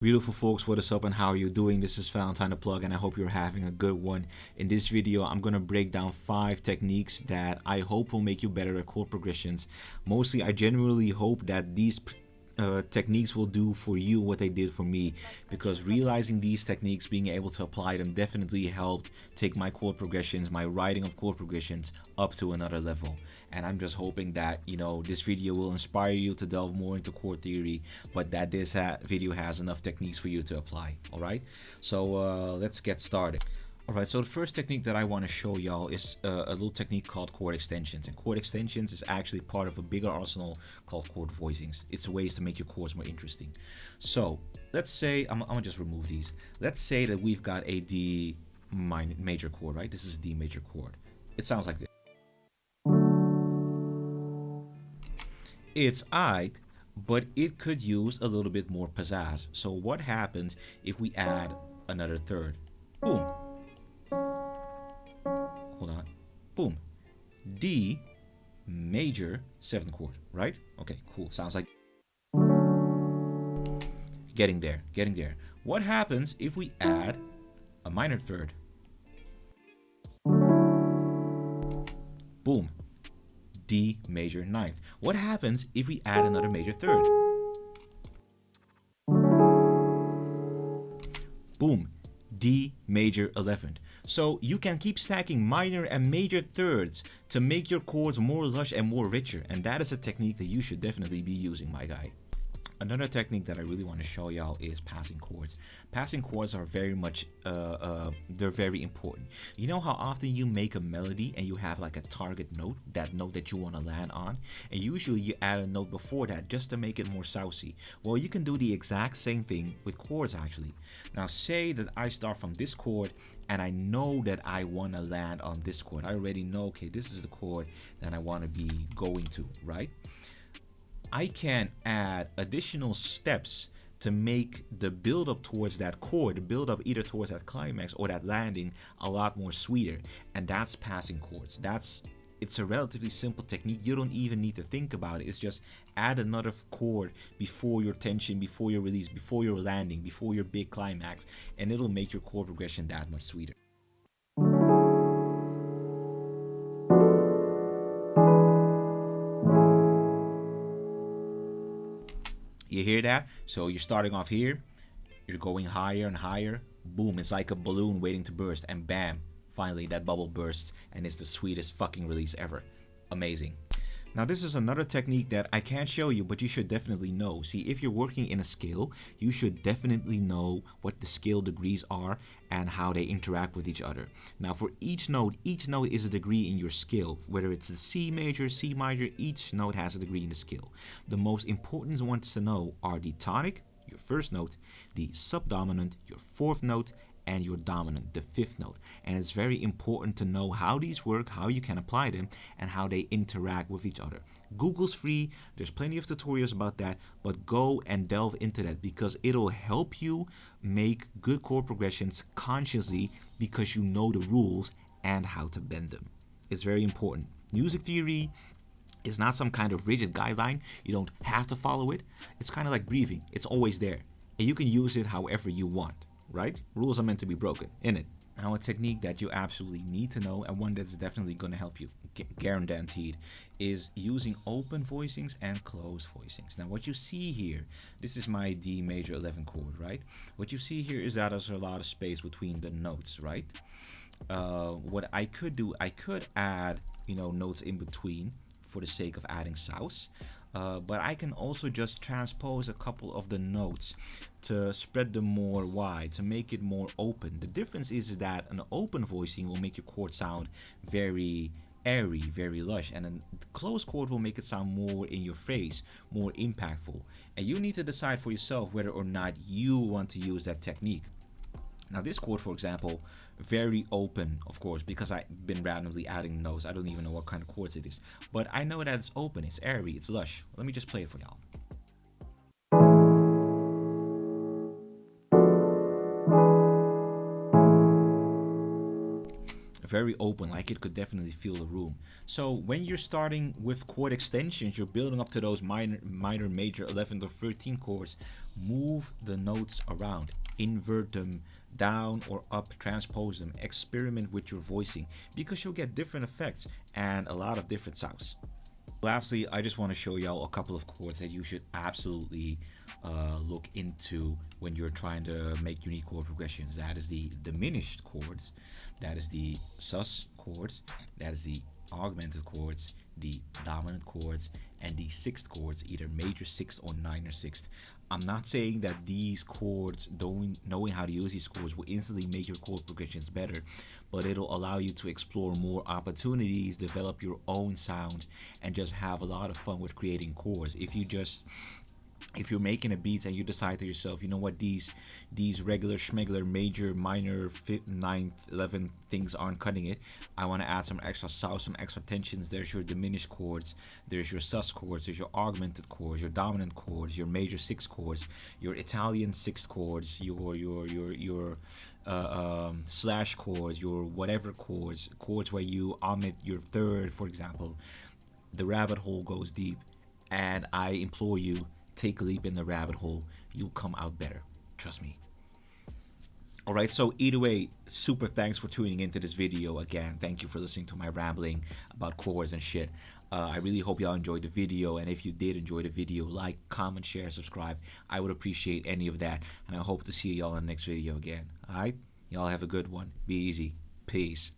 Beautiful folks, what is up and how are you doing? This is Valentine the Plug and I hope you're having a good one. In this video, I'm going to break down 5 techniques that I hope will make you better at chord progressions. Mostly, I genuinely hope that these techniques will do for you what they did for me, because realizing these techniques, being able to apply them, definitely helped take my chord progressions, my writing of chord progressions up to another level. And I'm just hoping that this video will inspire you to delve more into chord theory, but that this video has enough techniques for you to apply. All right, so let's get started. Alright, so the first technique that I want to show y'all is a little technique called chord extensions. And chord extensions is actually part of a bigger arsenal called chord voicings. It's ways to make your chords more interesting. So let's say, I'm going to just remove these. Let's say that we've got a D major chord, right? This is a D major chord. It sounds like this. It's aight, but it could use a little bit more pizzazz. So what happens if we add another third? Boom. Hold on. Boom. D major 7th chord, right? Okay, cool. Sounds like getting there, getting there. What happens if we add a minor third? Boom. D major 9th. What happens if we add another major third? Boom. D major 11th. So you can keep stacking minor and major thirds to make your chords more lush and more richer, and that is a technique that you should definitely be using, my guy. Another technique that I really want to show y'all is passing chords. Passing chords are very much, they're very important. You know how often you make a melody and you have like a target note, that note that you want to land on, and usually you add a note before that just to make it more saucy. Well, you can do the exact same thing with chords actually. Now say that I start from this chord and I know that I want to land on this chord. I already know, okay, this is the chord that I want to be going to, right? I can add additional steps to make the build up towards that chord, the build up either towards that climax or that landing, a lot more sweeter. And that's passing chords. It's a relatively simple technique. You don't even need to think about it. It's just add another chord before your tension, before your release, before your landing, before your big climax, and it'll make your chord progression that much sweeter. You hear that? So you're starting off here, you're going higher and higher. Boom, it's like a balloon waiting to burst, and bam, finally that bubble bursts, and it's the sweetest fucking release ever. Amazing. Now this is another technique that I can't show you, but you should definitely know. See, if you're working in a scale, you should definitely know what the scale degrees are and how they interact with each other. Now for each note is a degree in your scale. Whether it's the C major, C minor, each note has a degree in the scale. The most important ones to know are the tonic, your first note, the subdominant, your 4th note, and your dominant, the 5th note. And it's very important to know how these work, how you can apply them, and how they interact with each other. Google's free, there's plenty of tutorials about that, but go and delve into that because it'll help you make good chord progressions consciously because you know the rules and how to bend them. It's very important. Music theory is not some kind of rigid guideline. You don't have to follow it. It's kind of like breathing. It's always there, and you can use it however you want. Right? Rules are meant to be broken, innit? Now a technique that you absolutely need to know, and one that's definitely going to help you, guaranteed, is using open voicings and closed voicings. Now what you see here, this is my D major 11 chord, right? What you see here is that there's a lot of space between the notes, right? What I could do, I could add, notes in between for the sake of adding sauce. But I can also just transpose a couple of the notes to spread them more wide, to make it more open. The difference is that an open voicing will make your chord sound very airy, very lush, and a closed chord will make it sound more in your face, more impactful. And you need to decide for yourself whether or not you want to use that technique. Now this chord, for example, very open, of course, because I've been randomly adding notes. I don't even know what kind of chords it is, but I know that it's open, it's airy, it's lush. Let me just play it for y'all. very open, like it could definitely fill the room. So when you're starting with chord extensions, you're building up to those minor, major 11th or 13th chords. Move the notes around, invert them down or up, transpose them, experiment with your voicing, because you'll get different effects and a lot of different sounds. Lastly, I just want to show y'all a couple of chords that you should absolutely look into when you're trying to make unique chord progressions. That is the diminished chords, that is the sus chords, that is the augmented chords, the dominant chords, and the sixth chords, either major sixth or minor sixth. I'm not saying that these chords, knowing how to use these chords, will instantly make your chord progressions better, but it'll allow you to explore more opportunities, develop your own sound, and just have a lot of fun with creating chords. If you're making a beat and you decide to yourself, you know what, these regular schmegular major minor fifth, ninth, 11th things aren't cutting it, I want to add some extra sauce, some extra tensions. There's your diminished chords, there's your sus chords, there's your augmented chords, your dominant chords, your major sixth chords, your Italian sixth chords, your slash chords, your whatever chords where you omit your third, for example. The rabbit hole goes deep, and I implore you, take a leap in the rabbit hole. You'll come out better. Trust me. Alright, so either way, super thanks for tuning into this video again. Thank you for listening to my rambling about chords and shit. I really hope y'all enjoyed the video, and if you did enjoy the video, like, comment, share, subscribe. I would appreciate any of that, and I hope to see y'all in the next video again. Alright? Y'all have a good one. Be easy. Peace.